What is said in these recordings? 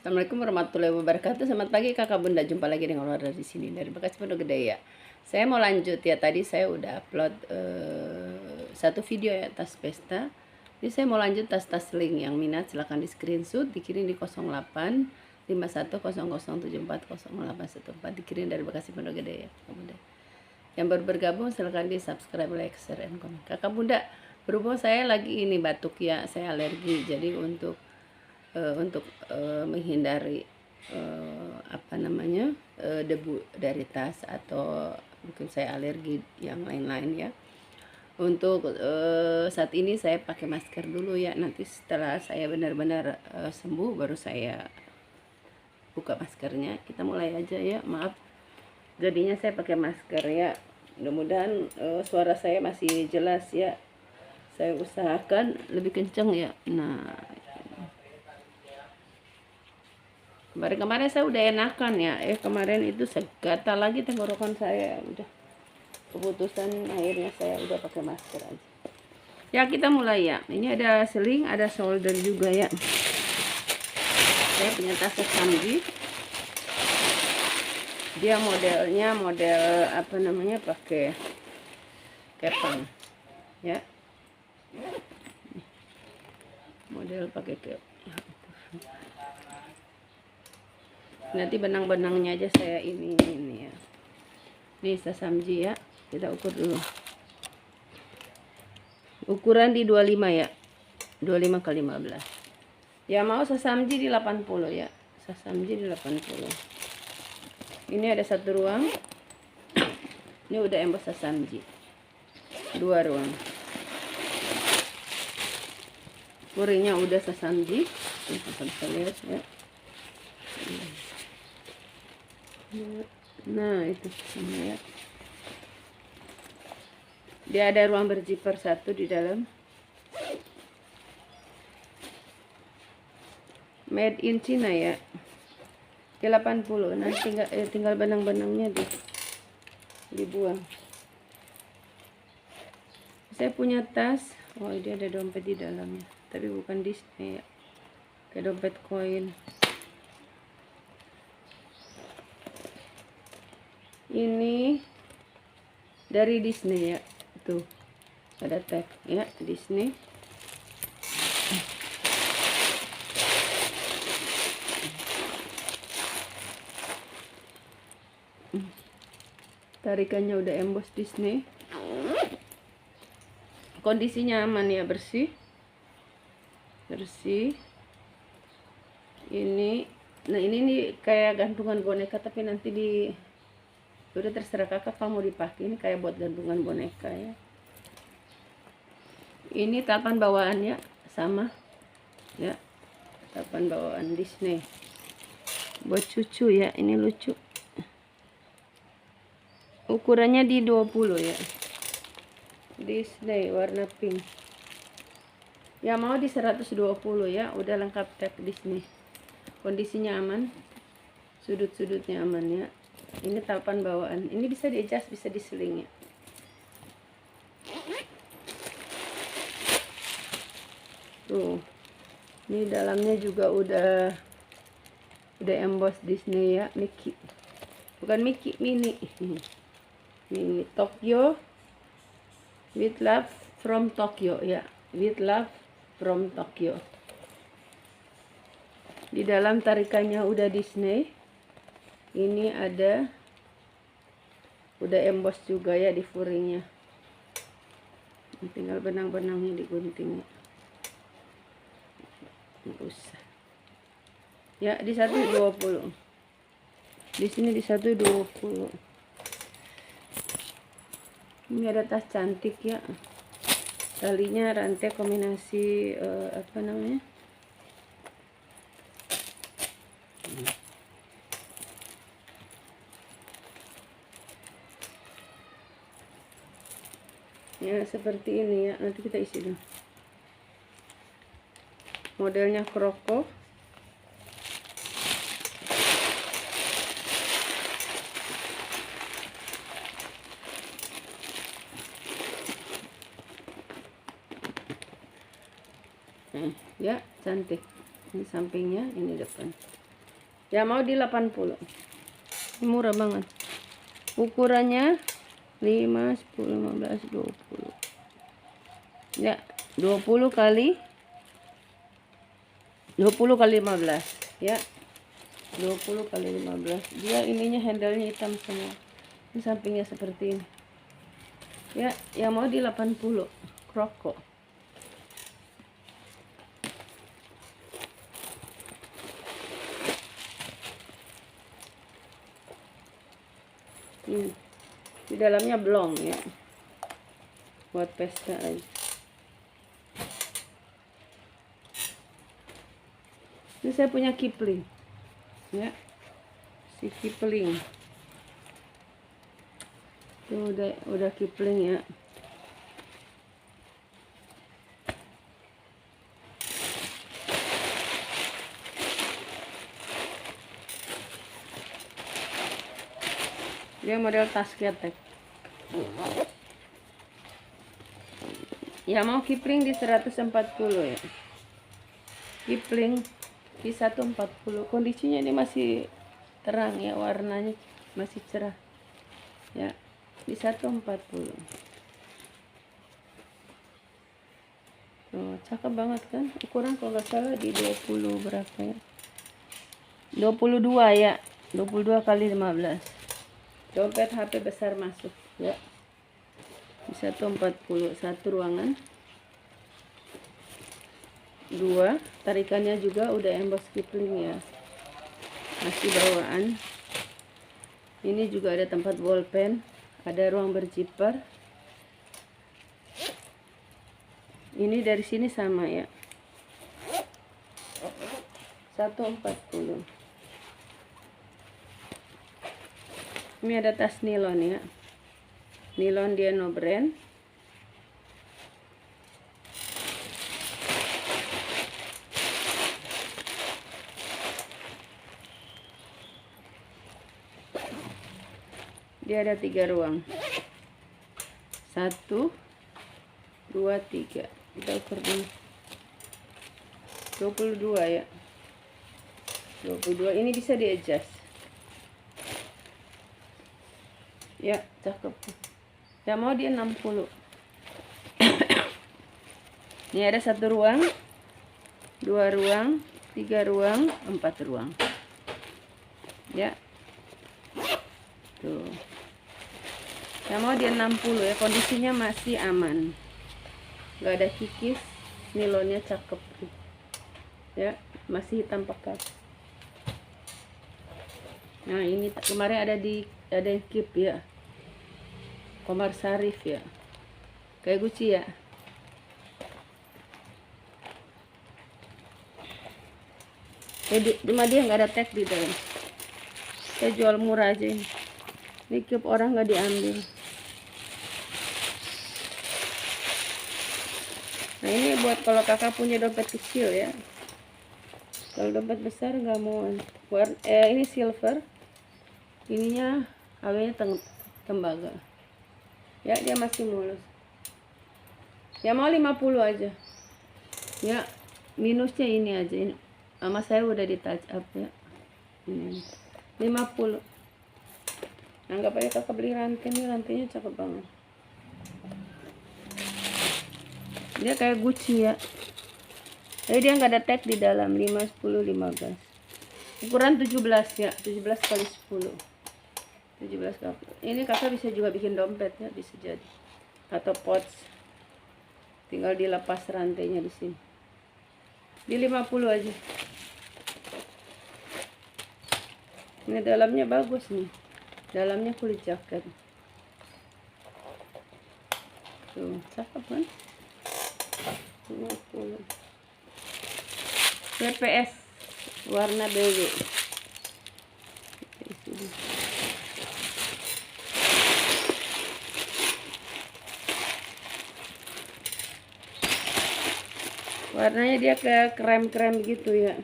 Assalamualaikum warahmatullahi wabarakatuh. Selamat pagi kakak bunda. Jumpa lagi dengan Olga di sini dari Bekasi Pondok Gede ya. Saya mau lanjut ya. Tadi saya udah upload satu video ya tas pesta. Jadi saya mau lanjut tas-tas link. Yang minat silahkan di screenshot, dikirim di 08 5107400814 dikirim dari Bekasi Pondok Gede ya kakak bunda. Yang baru bergabung silahkan di subscribe, like, share, dan komen. Kakak bunda, berhubung saya lagi ini batuk ya, saya alergi. Jadi untuk menghindari debu dari tas atau mungkin saya alergi yang lain-lain ya. Untuk saat ini saya pakai masker dulu ya. Nanti setelah saya benar-benar sembuh baru saya buka maskernya. Kita mulai aja ya. Maaf jadinya saya pakai masker ya. Mudah-mudahan suara saya masih jelas ya. Saya usahakan lebih kencang ya. Nah, kemarin saya udah enakan ya. Kemarin itu gatal lagi tenggorokan saya. Udah keputusan akhirnya saya udah pakai masker aja. Ya kita mulai ya. Ini ada sling, ada shoulder juga ya. Saya punya tas Samji. Dia modelnya pakai kepang ya. Model pakai kepang. Nanti benang-benangnya aja saya ini ya. Ini Samji ya. Kita ukur dulu. Ukuran di 25 ya. 25 kali 15. Ya mau Samji di 80 ya. Samji di 80. Ini ada satu ruang. Ini udah embos Samji. 2 ruang. Kuringnya udah Samji. Kita bisa lihat ya. Nah itu sama ya. Dia ada ruang berzipper satu di dalam. Made in China ya. 80. Nah tinggal benang-benangnya dibuang. Saya punya tas. Oh dia ada dompet di dalamnya. Tapi bukan Disney ya. Kayak dompet koin. Ini dari Disney ya. Tuh ada tag ya Disney. Tarikannya udah emboss Disney. Kondisinya aman ya, bersih. Ini nah ini nih kayak gantungan boneka, tapi nanti udah terserah kakak kamu dipakai. Ini kayak buat gantungan boneka ya. Ini tapan bawaannya sama ya, tapan bawaan Disney buat cucu ya. Ini lucu, ukurannya di 20 ya. Disney warna pink ya, mau di 120 ya. Udah lengkap tag Disney. Kondisinya aman, sudut-sudutnya aman ya. Ini tapan bawaan. Ini bisa di-adjust, bisa diseling ya. Tuh. Ini dalamnya juga udah emboss Disney ya, Mickey. Bukan Mickey, Minnie. Minnie Tokyo. With love from Tokyo ya. With love from Tokyo. Di dalam tarikannya udah Disney. Ini udah emboss juga ya di furingnya. Tinggal benang-benangnya digunting ya. Usah. Ya di 120. Di sini di 120. Ini ada tas cantik ya. Talinya rantai kombinasi ya seperti ini ya. Nanti kita isi dulu. Modelnya kroko. Ya cantik. Ini sampingnya, ini depan. Ya mau di 80. Murah banget. Ukurannya 5, 10, 15, 20. Ya, 20 kali 15 ya. 20 kali 15. Dia ininya handle-nya hitam semua. Ini sampingnya seperti ini. Ya, yang mau di 80. Kroko. Di dalamnya blong ya. Buat pesta aja. Ini saya punya Kipling. Ya. Si Kipling. Itu udah Kipling ya. Dia model tas ketek. Ya mau Kipling di 140 ya. Kipling di 140. Kondisinya ini masih terang ya, warnanya masih cerah. Ya, di 140. Tuh, cakep banget kan? Ukuran kalau nggak salah di 20 berapa ya? 22 ya. 22 kali 15. Dompet HP besar masuk ya. Di 140. Satu ruangan. 2. Tarikannya juga udah emboss Kipling ya. Masih bawaan. Ini juga ada tempat bolpen. Ada ruang berzipper. Ini dari sini sama ya. 140. Ini ada tas nilon ya. Nilon dia no brand. Dia ada 3 ruang. 1, 2, 3. Kita ukur dulu. 22 ya. 22 ini bisa di adjust. Ya, cakep. Ya mau dia 60. Ini ada 1 ruang, 2 ruang, 3 ruang, 4 ruang. Ya. Tuh. Ya mau dia 60 ya, kondisinya masih aman. Gak ada kikis, nilonnya cakep. Ya, masih hitam pekat. Nah, ini kemarin ada yang Kip ya. Komar Sarif ya. Kayak Gucci ya. Cuma dia nggak ada tag di dalam. Saya jual murah aja ini. Ini Kip orang nggak diambil. Nah, ini buat kalau kakak punya dompet kecil ya. Kalau dompet besar nggak mau. Ini silver. Ininya awalnya tembaga. Ya, dia masih mulus. Ya mau 50 aja. Ya, minusnya ini aja. Ini sama saya udah di touch up ya. Ini 50. Anggap aja kakak beli rantai. Ini rantainya cakep banget. Dia kayak Gucci ya. Jadi dia nggak ada tag di dalam. 5, 10, 15. Ukuran 17 ya. 17 kali 10. 17 kali. Ini kakak bisa juga bikin dompet ya, bisa jadi. Atau pouch. Tinggal dilepas rantainya di sini. Di 50 aja. Ini dalamnya bagus nih. Dalamnya kulit jaket. Tuh, cakep kan? 50. PPS warna BW. Warnanya dia kayak krem-krem gitu ya.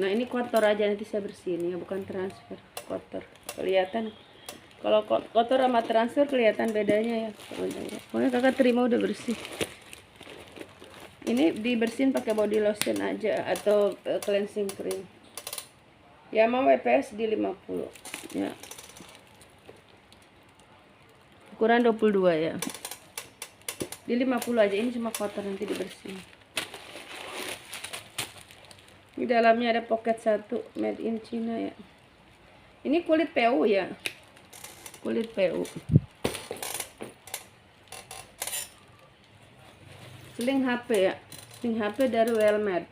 Nah, ini kotor aja, nanti saya bersihin ya, bukan transfer. Kotor. Kelihatan. Kalau kotor sama transfer kelihatan bedanya ya. Pokoknya kakak terima udah bersih. Ini dibersihin pakai body lotion aja atau cleansing cream. Ya mau WPS di 50 ya. Ukuran 22 ya. Di 50 aja, ini cuma kotor, nanti dibersihin. Di dalamnya ada pocket 1 made in China ya. Ini kulit PU ya. Kulit PU. Seling HP ya. Seling HP dari Wellmed.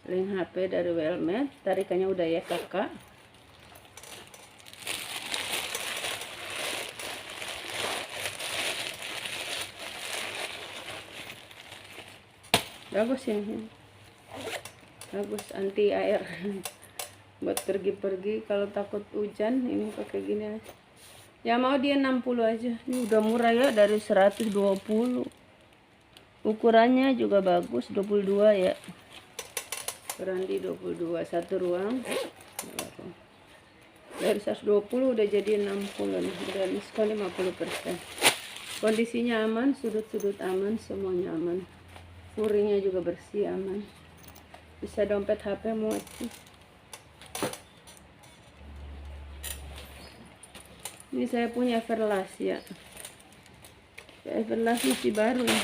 Seling HP dari Wellmed. Tarikannya udah ya kakak. Bagus ini. Bagus, anti air. Buat pergi-pergi kalau takut hujan, ini pakai gini. Ya mau dia 60 aja. Ini udah murah ya, dari 120. Ukurannya juga bagus, 22 ya. Ukuran di 22, satu ruang. Dari 120 udah jadi 60 nih. Udah diskon 50%. Kondisinya aman, sudut-sudut aman, semuanya aman. Furinya juga bersih, aman. Bisa dompet HP muat sih. Ini saya punya Everlast ya. Everlast masih baru ya.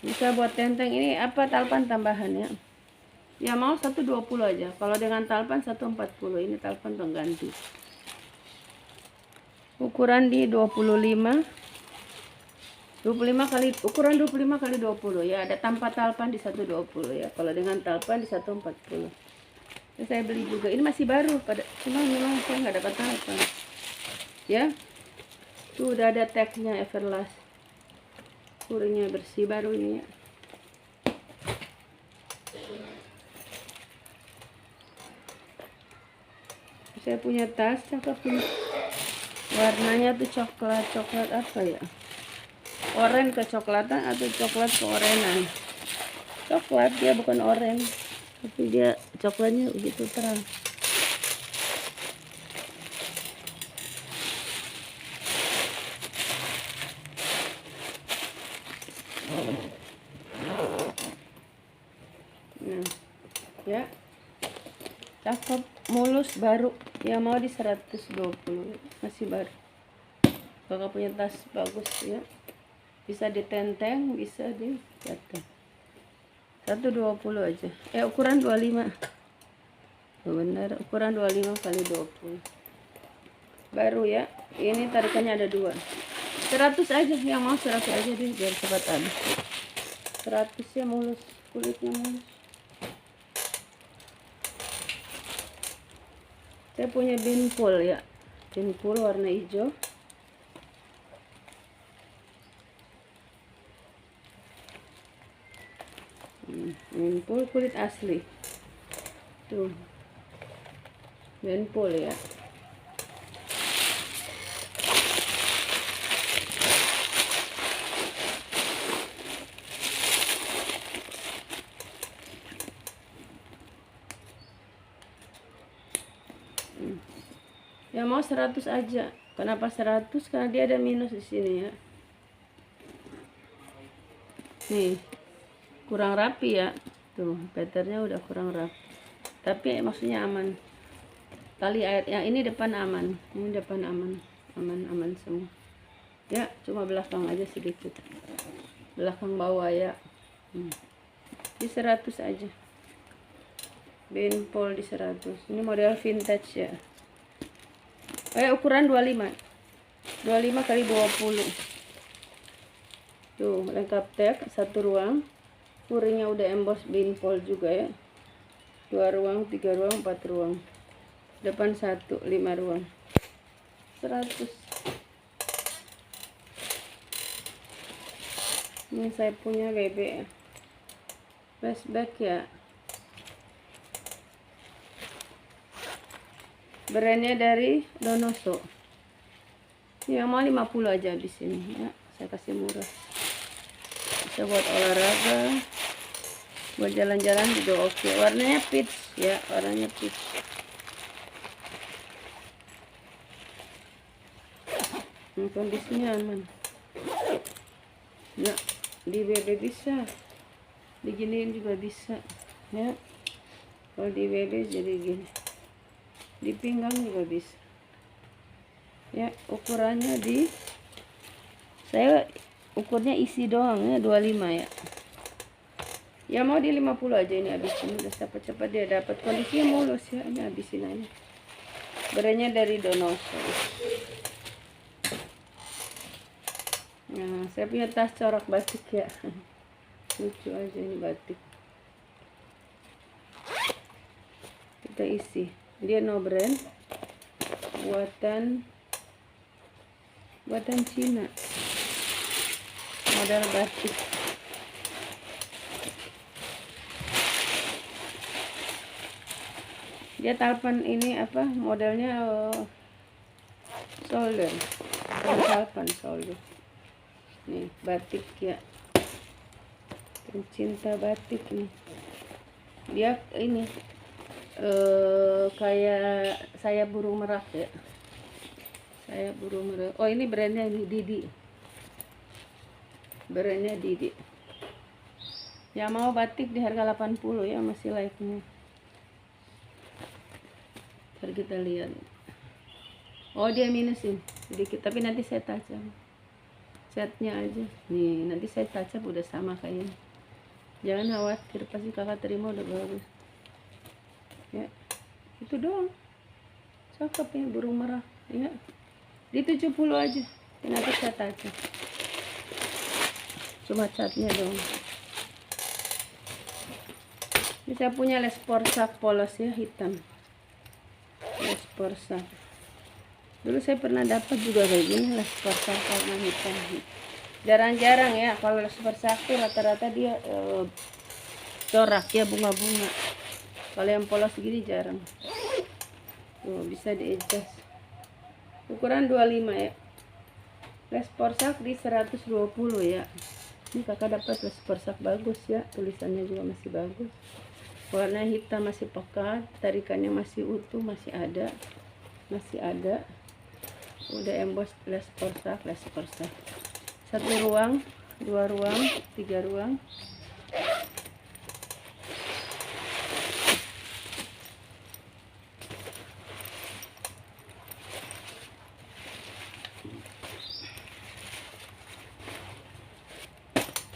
Bisa buat tenteng. Ini apa, talpan tambahan ya. Ya mau 120 aja. Kalau dengan talpan 140. Ini talpan pengganti. Ukuran di 25 kali, ukuran 25 kali 20 ya. Ada tanpa talpan di 120 ya. Kalau dengan talpan di 140. Ini saya beli juga. Ini masih baru pada, cuma memang saya nggak dapat talpan ya. Tuh udah ada tagnya Everlast. Kurinya bersih, baru ini ya. Saya punya tas cakep nih. Warnanya tuh coklat apa ya? Oranye kecoklatan atau coklat keorenan? Coklat, dia bukan oranye, tapi dia coklatnya begitu terang. Nah, ya. Cakep, mulus, baru. Ya mau di 120, masih baru. Kakak punya tas bagus ya. Bisa ditenteng, bisa di jatuh. 120 aja. Ukuran 25. Benar, ukuran 25 kali 20. Baru ya. Ini tarikannya ada 2. 100 aja, yang mau 100 aja deh biar cepat habis. 100 ya, mulus, kulitnya mulus. Saya punya Binpool ya. Binpool warna hijau. Binpool kulit asli. Tuh. Binpool ya. Ya mau 100 aja. Kenapa 100? Karena dia ada minus di sini ya. Nih, kurang rapi ya. Tuh, patternnya udah kurang rapi. Tapi maksudnya aman. Tali air yang ini depan aman. Ini depan aman. Aman semua. Ya, cuma belakang aja sedikit. Belakang bawah ya. Di 100 aja. Binpool di 100. Ini model vintage ya. Ukuran 25. 25 kali 20. Tuh, lengkap tag, satu ruang. Kuringnya udah emboss Binpool juga ya. 2 ruang, 3 ruang, 4 ruang. Depan 1, 5 ruang. 100. Ini saya punya BB. Flashback ya. Brandnya dari Donoso. Yang mau 50 aja di sini ya. Saya kasih murah. Bisa buat olahraga, buat jalan-jalan juga oke. Warnanya peach ya, warnanya peach. Kondisinya aman ya, di BB bisa, diginiin juga bisa ya. Kalau di BB jadi gini, di pinggang juga bisa ya. Ukurannya saya ukurnya isi doang ya, 25 ya. Ya mau di 50 aja, ini habisin udah cepat-cepat dia dapat. Kondisinya mulus ya, ini habisin aja. Brandnya dari Donoso. Nah, saya punya tas corak batik ya. Lucu aja ini batik. Kita isi. Dia no brand. Buatan Cina. Model batik. Dia talpan ini apa modelnya, solder. Talpan solder. Nih batik ya, pencinta batik nih. Dia ini kayak saya burung merak ya, saya burung merak. Oh ini brandnya ini Didi, brandnya Didi. Yang mau batik di harga 80 ya, masih live nya. Ntar kita lihat. Oh dia minusin sedikit, tapi nanti saya tajam catnya aja nih, nanti saya touch up udah sama kayaknya, jangan khawatir, pasti kakak terima udah bagus ya. Itu doang, cakep ya burung merah ya, di 70 aja ya, nanti saya touch up, cuma catnya doang. Ini saya punya les porsak polos ya, hitam, les porsak. Dulu saya pernah dapat juga kayak gini les porsak warna hitam. Jarang-jarang ya kalau les porsak tuh rata-rata dia corak ya, bunga-bunga. Kalau yang polos gini jarang. Tuh bisa di-adjust. Ukuran 25 ya. Les porsak di 120 ya. Ini kakak dapat les porsak bagus ya, tulisannya juga masih bagus. Warna hitam masih pekat, tarikannya masih utuh, masih ada. Udah emboss les porsak. 1 ruang, 2 ruang, 3 ruang.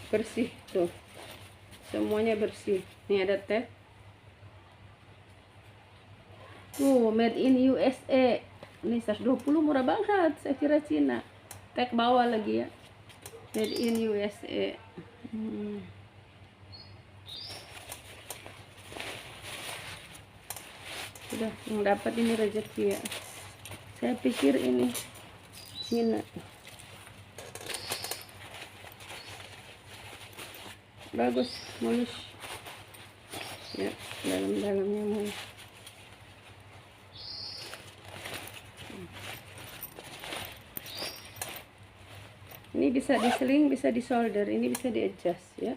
Bersih tuh, semuanya bersih. Nih ada tag tuh, made in USA. Ini 120, murah banget, saya kira Cina. Tag bawah lagi ya, made in USA. Udah yang dapat ini rezeki ya, saya pikir ini Cina. Bagus, mulus ya, dalam-dalamnya mulus. Ini bisa diseling, bisa disolder, ini bisa di adjust ya.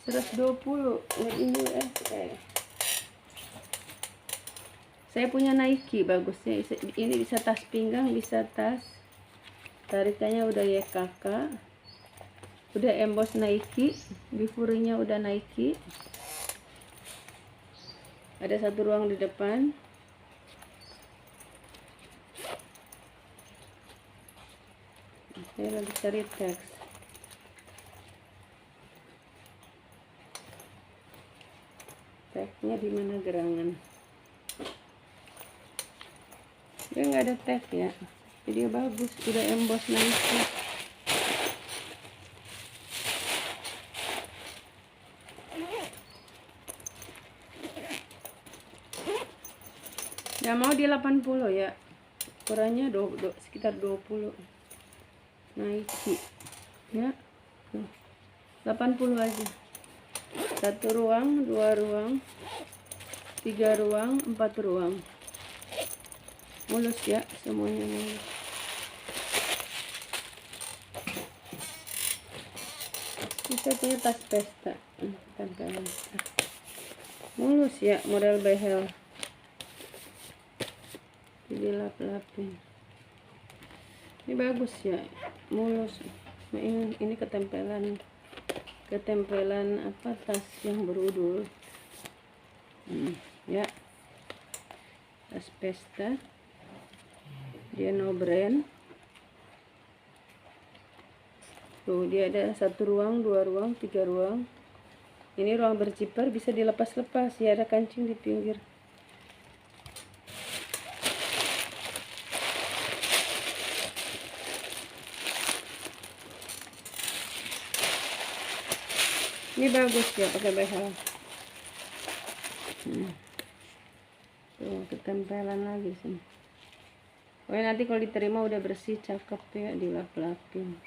120 made in USA. Saya punya Nike bagusnya. Ini bisa tas pinggang, bisa tas. Tarikannya udah YKK. Udah emboss Nike, bifurinya udah Nike. Ada 1 ruang di depan. Saya lagi cari teks. Teksnya di mana gerangan? Dia nggak ada tag ya, jadi bagus, udah emboss Nike. Ya mau di 80 ya, ukurannya sekitar 20 Nike ya. 80 aja. 1 ruang, 2 ruang, 3 ruang, 4 ruang. Mulus ya, semuanya mulus. Bisa punya tas pesta. Mulus ya, model behel. Jadi lap-lapin. Ini bagus ya, mulus. Nah, ini ketempelan apa, tas yang berudul. Ya, tas pesta, dia no brand. Tuh, dia ada 1 ruang, 2 ruang, 3 ruang. Ini ruang berzipper, bisa dilepas-lepas ya, ada kancing di pinggir. Ini bagus ya, pakai behel. Tuh, ketempelan lagi sini. Pokoknya nanti kalau diterima udah bersih, cakep ya, dilap-lapin.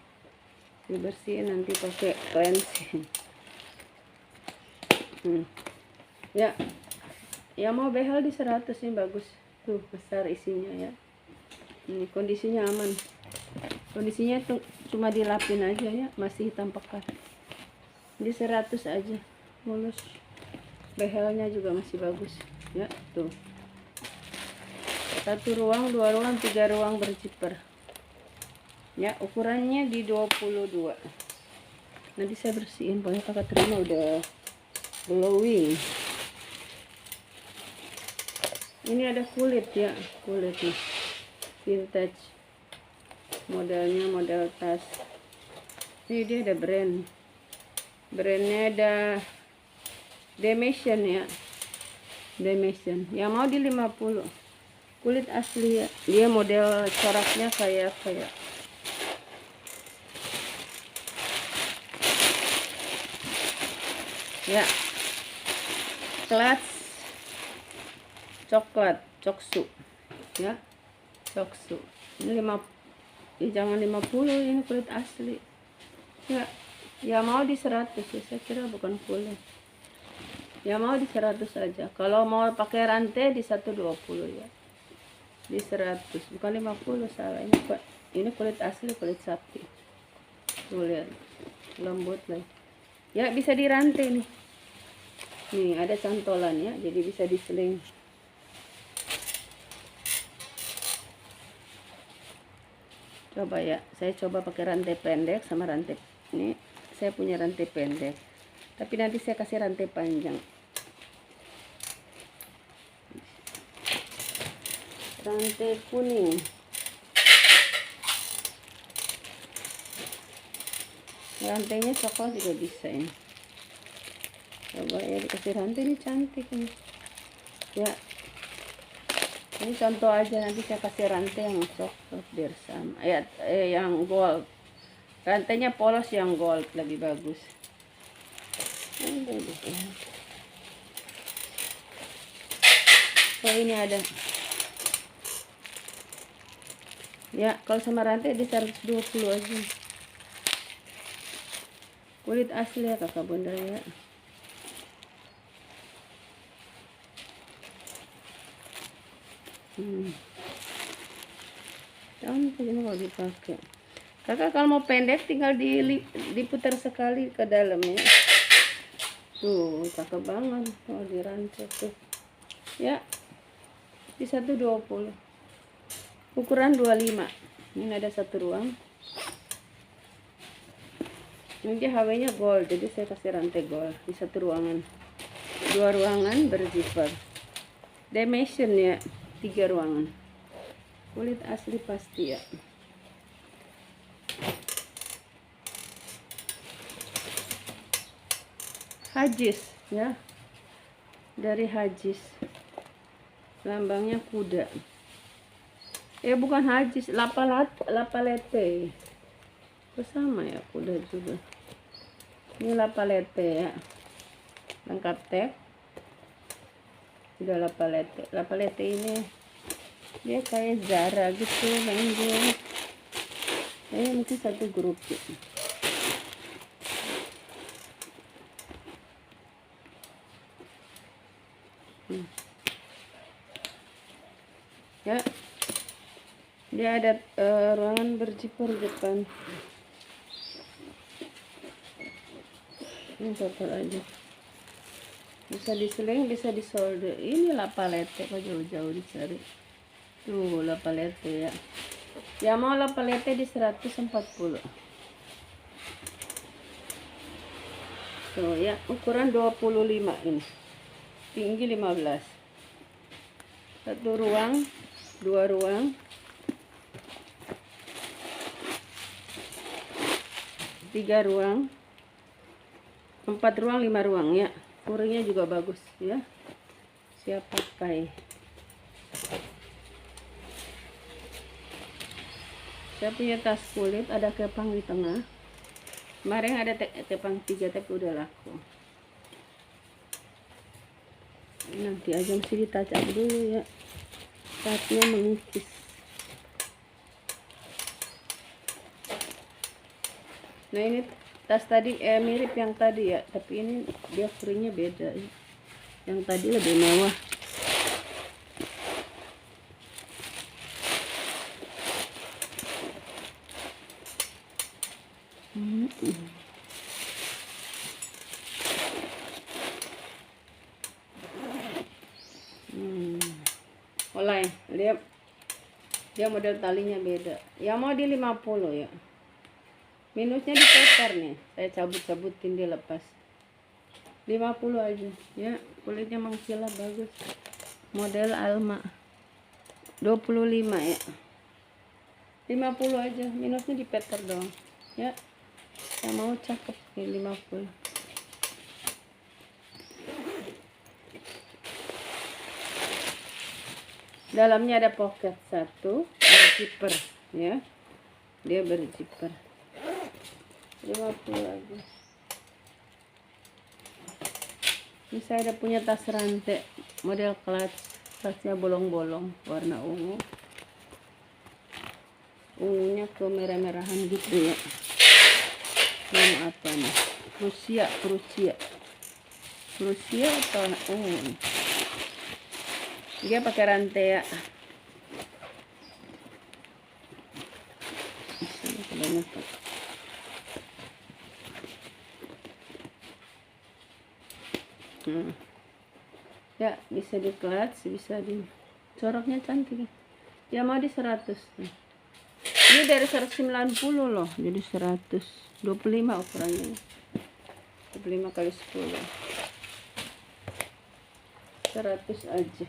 Dibersihin nanti pakai cleansing. Ya, yang mau behel di 100 ini bagus. Tuh, besar isinya ya. Ini kondisinya aman. Kondisinya tuh cuma dilapin aja ya, masih hitam pekat. Di 100 aja, mulus. Behelnya juga masih bagus ya. Tuh, 1 ruang, 2 ruang, 3 ruang berzipper ya. Ukurannya di 22. Nanti saya bersihin, pokoknya kakak terima udah glowing. Ini ada kulit ya, kulit nih, vintage. Modelnya model tas. Ini dia ada brandnya ada Dimension ya, Dimension. Yang mau di 50. Kulit asli ya, dia model coraknya kayak ya, kelas coklat, coksu ya, coksu. Ini 5, ya jangan 50, ini kulit asli ya. Ya mau di 100 ya, saya kira bukan kulit. Ya mau di 100 aja. Kalau mau pakai rantai di 120 ya, di 100, bukan 50, salah. Ini kulit asli, kulit sapi. Tuh lihat, lembut lagi ya, bisa dirantai nih. Nih ada cantolan ya, jadi bisa diseling. Coba ya, saya coba pakai rantai pendek sama rantai ini. Saya punya rantai pendek, tapi nanti saya kasih rantai panjang. Rantai kuning. Rantainya coklat juga bisa ini. Coba ya, dikasih rantai, ini cantik ini ya. Ini contoh aja, nanti saya kasih rantai yang coklat biar sama ya, yang gold. Rantainya polos yang gold lebih bagus. Oh ini ada ya, kalau sama rantai di 120 aja. Kulit asli ya kakak bunda ya. Cantik ini kalau dipakai. Kakak kalau mau pendek tinggal diputar sekali ke dalam ya. Tuh, cakep banget kalau dirantai tuh. Ya, di 120. Ukuran 25. Ini ada 1 ruang. Ini HW-nya gold, jadi saya kasih rantai gold di 1 ruangan. 2 ruangan berzipper. Dimension ya, 3 ruangan. Kulit asli pasti ya. Hajis ya, dari Hajis, lambangnya kuda. Bukan Hajis, Lapalete. Sama ya, kuda juga. Ini Lapalete ya, lengkap tag. Udah Lapalete ini dia kayak Zara gitu, Mango. Mungkin satu grup gitu. Ya, dia ada ruangan berzipper depan. Ini total aja, bisa diseling, bisa disolder. Ini Lapalete, kok jauh-jauh dicari. Tuh Lapalete ya. Yang mau la palete di 140. Tuh ya, ukuran 25 ini. Tinggi 15. Satu ruang, dua ruang, tiga ruang, 4 ruang, 5 ruang ya. Kuringnya juga bagus ya. Siap pakai. Saya punya tas kulit, ada kepang di tengah. Kemarin ada kepang 3 tapi udah laku. Nanti aja mesti ditacak dulu ya. Saatnya mengikis. Nah ini tas tadi mirip yang tadi ya, tapi ini dia kuringnya beda ya. Yang tadi lebih mewah. Mulai dia model talinya beda. Yang mau di 50 ya. Minusnya di putar nih. Saya cabut-cabutin dia lepas. 50 aja ya. Kulitnya mengkilap bagus. Model Alma. 25 ya. 50 aja. Minusnya di putar dong. Ya. Yang mau cakep nih 50. Dalamnya ada pocket 1, ada zipper ya. Dia berzipper. 50 aja. Ini saya ada punya tas rantai model clutch. Tasnya bolong-bolong warna ungu. Ungunya ke merah-merahan gitu ya. Nama apa nih? Prusia atau ungu. Dia pakai rantai ya. Ya bisa di clutch, bisa di coraknya cantik ya. Mau di 100. Ini dari 190 loh, jadi 125 ukurannya. 25 kali 10. 100 aja.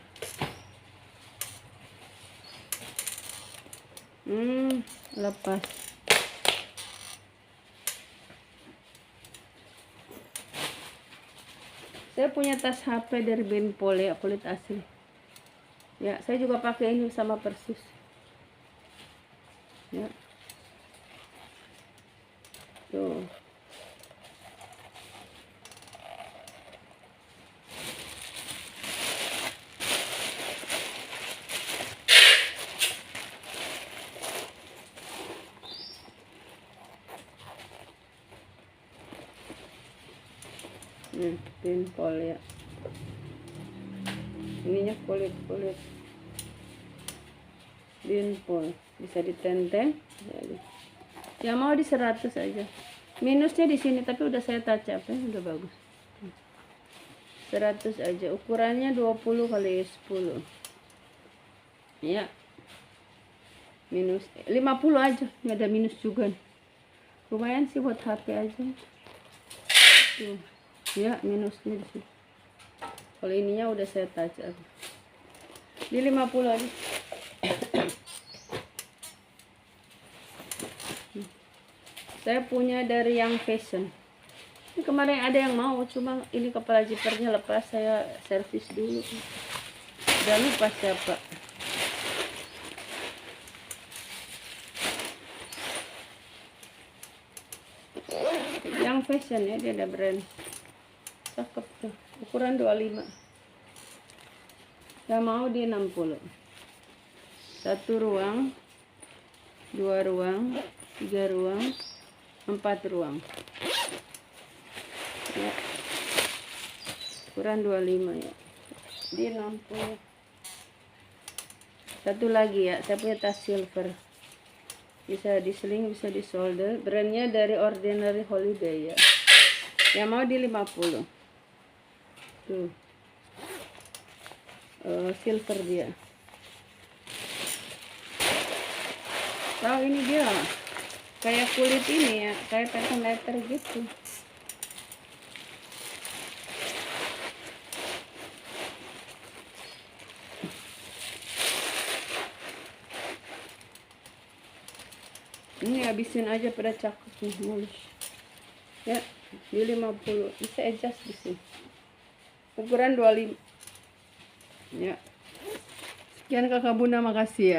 Lepas. Saya punya tas HP dari Benpol ya, kulit asli. Ya, saya juga pakai ini sama persis. Ya. Tuh. Benpol ya. Ininya kulit Benpol, bisa ditenteng. Ya mau di 100 aja. Minusnya di sini tapi udah saya touch up ya, udah bagus. 100 aja. Ukurannya 20 kali 10. Ya. Minus 50 aja, nggak ada minus juga nih. Lumayan sih buat HP aja. Tuh. Ya, minusnya di sini. Kalau ininya udah saya touch up. Di 50 aja. Saya punya dari yang fashion. Ini kemarin ada yang mau, cuma ini kepala zippernya lepas, saya servis dulu. Udah lupa siapa. Yang fashion ya, dia ada brand. Cakep tuh. Ukuran 25. Saya mau di 60. 1 ruang, 2 ruang, 3 ruang, 4 ruang. Ya. Ukuran 25 ya. Di 60. Satu lagi ya, saya punya tas silver. Bisa di sling, bisa di shoulder. Brandnya dari Ordinary Holiday ya. Yang mau di 50. Tuh. Silver dia. Tahu ini dia kayak kulit ini ya, kayak pattern letter gitu. Ini habisin aja pada cakep nih, mulus. Ya, di 50. Bisa adjust di sini. Ukuran 25. Ya. Sekian Kakak Bunda, makasih ya.